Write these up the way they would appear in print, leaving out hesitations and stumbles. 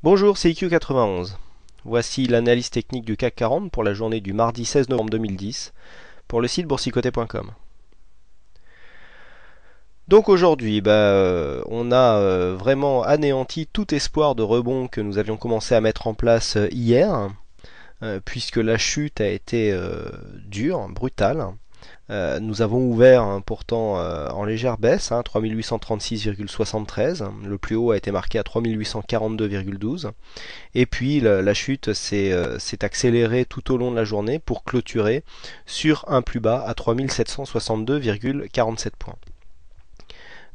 Bonjour, c'est IQ91. Voici l'analyse technique du CAC 40 pour la journée du mardi 16 novembre 2010 pour le site boursicoté.com. Donc aujourd'hui, on a vraiment anéanti tout espoir de rebond que nous avions commencé à mettre en place hier, puisque la chute a été dure, brutale. Nous avons ouvert pourtant en légère baisse, 3836,73. Le plus haut a été marqué à 3842,12. Et puis la chute s'est accélérée tout au long de la journée pour clôturer sur un plus bas à 3762,47 points.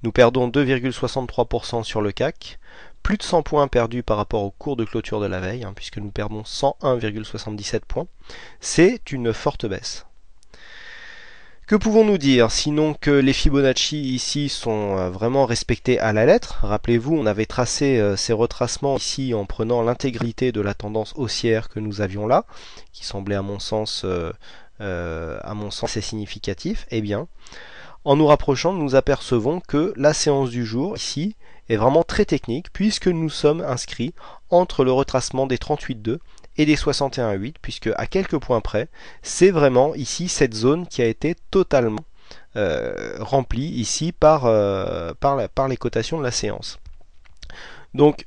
Nous perdons 2,63% sur le CAC, plus de 100 points perdus par rapport au cours de clôture de la veille, puisque nous perdons 101,77 points. C'est une forte baisse. Que pouvons-nous dire sinon que les Fibonacci ici sont vraiment respectés à la lettre? Rappelez-vous, on avait tracé ces retracements ici en prenant l'intégralité de la tendance haussière que nous avions là, qui semblait à mon sens assez significatif. Eh bien, en nous rapprochant, nous apercevons que la séance du jour ici est vraiment très technique puisque nous sommes inscrits entre le retracement des 38,2 et des 61,8 puisque à quelques points près, c'est vraiment ici cette zone qui a été totalement remplie ici par les cotations de la séance. Donc,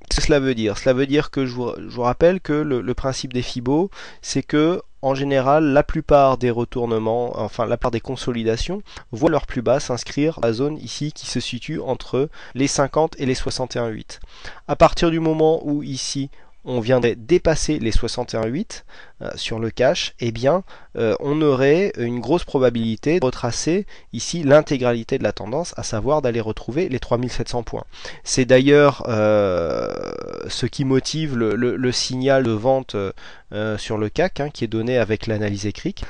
qu'est-ce que cela veut dire? Cela veut dire que je vous rappelle que le principe des Fibos, c'est que en général, la plupart des retournements, enfin la plupart des consolidations, voient leur plus bas s'inscrire dans la zone ici qui se situe entre les 50 et les 61,8. À partir du moment où ici on viendrait dépasser les 61,8 sur le cash, eh bien on aurait une grosse probabilité de retracer ici l'intégralité de la tendance, à savoir d'aller retrouver les 3700 points. C'est d'ailleurs ce qui motive le signal de vente sur le CAC qui est donné avec l'analyse écrique.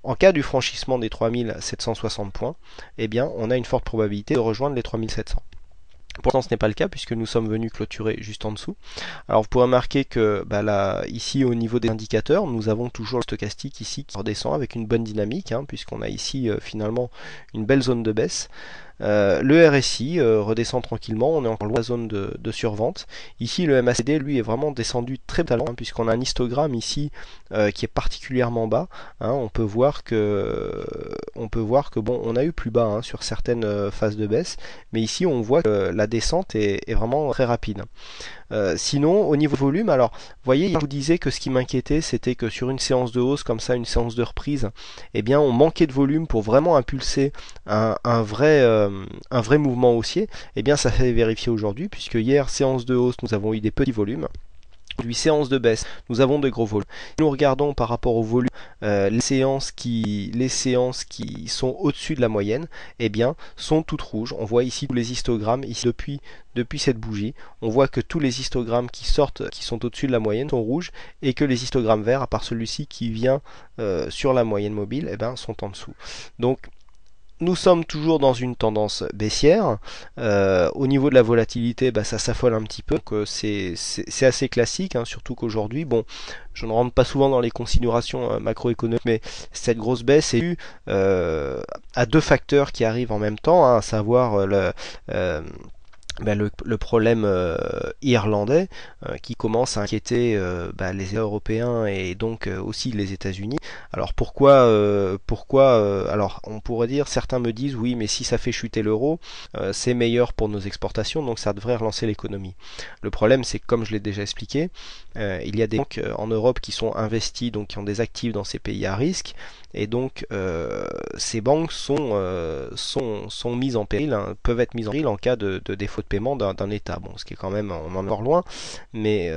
En cas du franchissement des 3760 points, eh bien on a une forte probabilité de rejoindre les 3700. Pourtant ce n'est pas le cas puisque nous sommes venus clôturer juste en dessous. Alors vous pourrez remarquer que là, ici au niveau des indicateurs, nous avons toujours le stochastique ici qui redescend avec une bonne dynamique, puisqu'on a ici finalement une belle zone de baisse. Le RSI redescend tranquillement, on est encore loin de la zone de survente. Ici le MACD lui est vraiment descendu très brutalement puisqu'on a un histogramme ici qui est particulièrement bas. On peut voir que bon, on a eu plus bas sur certaines phases de baisse, mais ici on voit que la descente est vraiment très rapide. Sinon, au niveau volume, alors, vous voyez, je vous disais que ce qui m'inquiétait, c'était que sur une séance de hausse comme ça, une séance de reprise, eh bien, on manquait de volume pour vraiment impulser un vrai mouvement haussier. Eh bien, ça fait vérifier aujourd'hui, puisque hier, séance de hausse, nous avons eu des petits volumes. Aujourd'hui, séance de baisse, nous avons de gros volumes. Si nous regardons par rapport au volume, les séances qui sont au-dessus de la moyenne, eh bien, sont toutes rouges. On voit ici tous les histogrammes, ici depuis cette bougie, on voit que tous les histogrammes qui sont au-dessus de la moyenne sont rouges, et que les histogrammes verts, à part celui-ci qui vient sur la moyenne mobile, eh bien, sont en dessous. Donc, nous sommes toujours dans une tendance baissière. Au niveau de la volatilité, ça s'affole un petit peu. Donc c'est assez classique, surtout qu'aujourd'hui, bon, je ne rentre pas souvent dans les considérations macroéconomiques, mais cette grosse baisse est due à deux facteurs qui arrivent en même temps, à savoir le problème irlandais qui commence à inquiéter les Européens et donc aussi les États-Unis. Alors pourquoi alors on pourrait dire, certains me disent oui, mais si ça fait chuter l'euro, c'est meilleur pour nos exportations, donc ça devrait relancer l'économie. Le problème, c'est que comme je l'ai déjà expliqué, il y a des banques en Europe qui sont investies, donc qui ont des actifs dans ces pays à risque, et donc ces banques sont mises en péril, peuvent être mises en péril en cas de défaut de paiement d'un État. Bon, ce qui est quand même, on en est encore loin, mais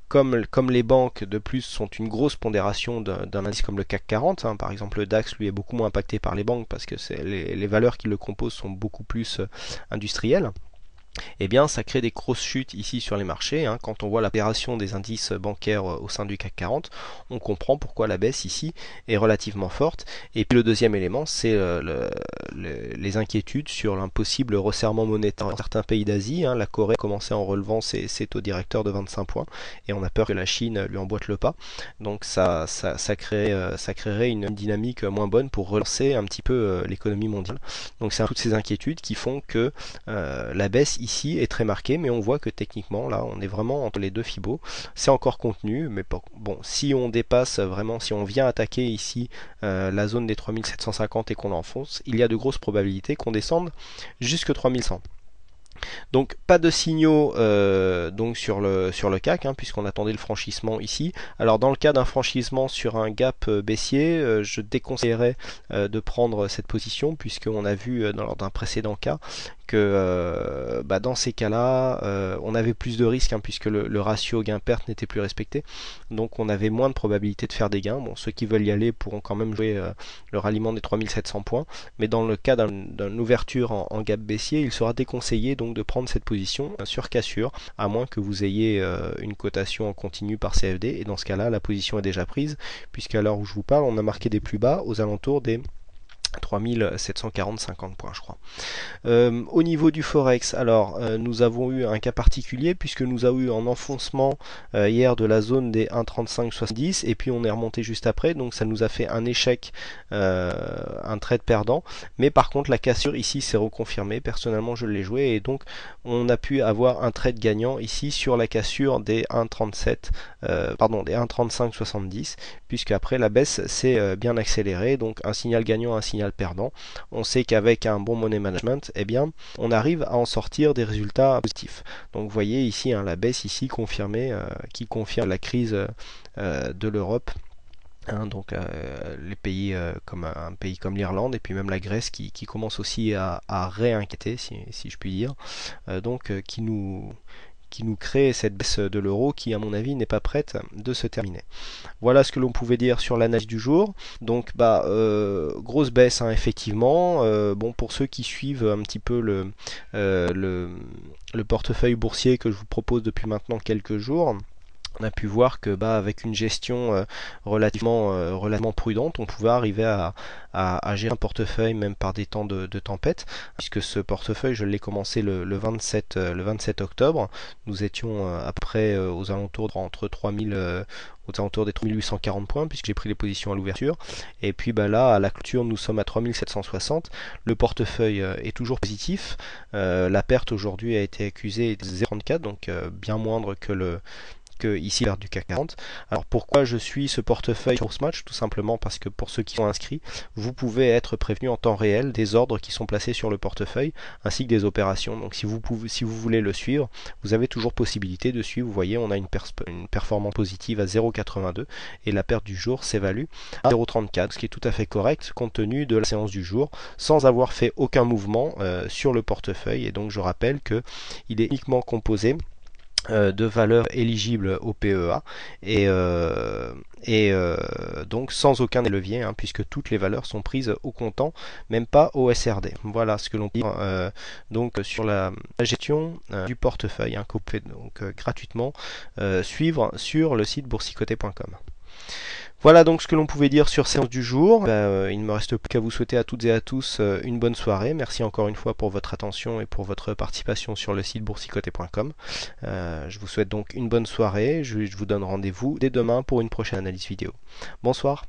comme les banques de plus sont une grosse pondération d'un indice comme le CAC 40, par exemple le DAX lui est beaucoup moins impacté par les banques parce que les valeurs qui le composent sont beaucoup plus industrielles. Eh bien, ça crée des grosses chutes ici sur les marchés. Quand on voit l'opération des indices bancaires au sein du CAC 40, on comprend pourquoi la baisse ici est relativement forte. Et puis le deuxième élément, c'est les inquiétudes sur un possible resserrement monétaire dans certains pays d'Asie. La Corée a commencé en relevant ses taux directeurs de 25 points et on a peur que la Chine lui emboîte le pas. Donc ça créerait une dynamique moins bonne pour relancer un petit peu l'économie mondiale. Donc c'est toutes ces inquiétudes qui font que la baisse ici est très marqué, mais on voit que techniquement là on est vraiment entre les deux Fibos. C'est encore contenu, mais bon, si on dépasse vraiment, si on vient attaquer ici la zone des 3750 et qu'on l'enfonce, il y a de grosses probabilités qu'on descende jusque 3100. Donc pas de signaux donc sur le CAC, puisqu'on attendait le franchissement ici. Alors dans le cas d'un franchissement sur un gap baissier, je déconseillerais de prendre cette position, puisqu'on a vu lors d'un précédent cas que dans ces cas-là, on avait plus de risques, puisque le ratio gain-perte n'était plus respecté. Donc on avait moins de probabilité de faire des gains. Bon, ceux qui veulent y aller pourront quand même jouer le ralliement des 3700 points. Mais dans le cas d'une ouverture en gap baissier, il sera déconseillé donc de prendre cette position sur cassure, à moins que vous ayez une cotation en continu par CFD. Et dans ce cas-là, la position est déjà prise, puisqu'à l'heure où je vous parle, on a marqué des plus bas aux alentours des 3740-50 points, je crois. Au niveau du Forex, alors nous avons eu un cas particulier, puisque nous avons eu un enfoncement hier de la zone des 1,3570 et puis on est remonté juste après, donc ça nous a fait un échec, un trade perdant, mais par contre la cassure ici s'est reconfirmée. Personnellement je l'ai joué et donc on a pu avoir un trade gagnant ici sur la cassure des 1,37 des 1,3570, puisque après la baisse s'est bien accélérée, donc un signal gagnant, un signal perdant. On sait qu'avec un bon money management, eh bien, on arrive à en sortir des résultats positifs. Donc vous voyez ici la baisse ici confirmée, qui confirme la crise de l'Europe. Donc les pays comme un pays comme l'Irlande et puis même la Grèce qui commence aussi à réinquiéter, si je puis dire, qui nous crée cette baisse de l'euro qui, à mon avis, n'est pas prête de se terminer. Voilà ce que l'on pouvait dire sur l'analyse du jour. Donc, grosse baisse, effectivement. Bon, pour ceux qui suivent un petit peu le portefeuille boursier que je vous propose depuis maintenant quelques jours, on a pu voir que avec une gestion relativement prudente, on pouvait arriver à gérer un portefeuille même par des temps de tempête, puisque ce portefeuille, je l'ai commencé le 27 octobre. Nous étions à peu près aux alentours des 3840 points, puisque j'ai pris les positions à l'ouverture. Et puis là, à la clôture, nous sommes à 3760. Le portefeuille est toujours positif. La perte aujourd'hui a été accusée de 0,34, donc bien moindre que ici l'heure du CAC 40. Alors pourquoi je suis ce portefeuille sur ce match? Tout simplement parce que pour ceux qui sont inscrits, vous pouvez être prévenu en temps réel des ordres qui sont placés sur le portefeuille ainsi que des opérations. Donc si vous voulez le suivre, vous avez toujours possibilité de suivre. Vous voyez, on a une performance positive à 0,82 et la perte du jour s'évalue à 0,34, ce qui est tout à fait correct compte tenu de la séance du jour, sans avoir fait aucun mouvement sur le portefeuille. Et donc je rappelle que il est uniquement composé de valeurs éligibles au PEA et donc sans aucun levier, puisque toutes les valeurs sont prises au comptant, même pas au SRD. Voilà ce que l'on peut dire donc sur la gestion du portefeuille, que vous pouvez donc gratuitement suivre sur le site boursicoté.com. Voilà donc ce que l'on pouvait dire sur séance du jour. Il ne me reste plus qu'à vous souhaiter à toutes et à tous une bonne soirée. Merci encore une fois pour votre attention et pour votre participation sur le site boursicoté.com. Je vous souhaite donc une bonne soirée. Je vous donne rendez-vous dès demain pour une prochaine analyse vidéo. Bonsoir.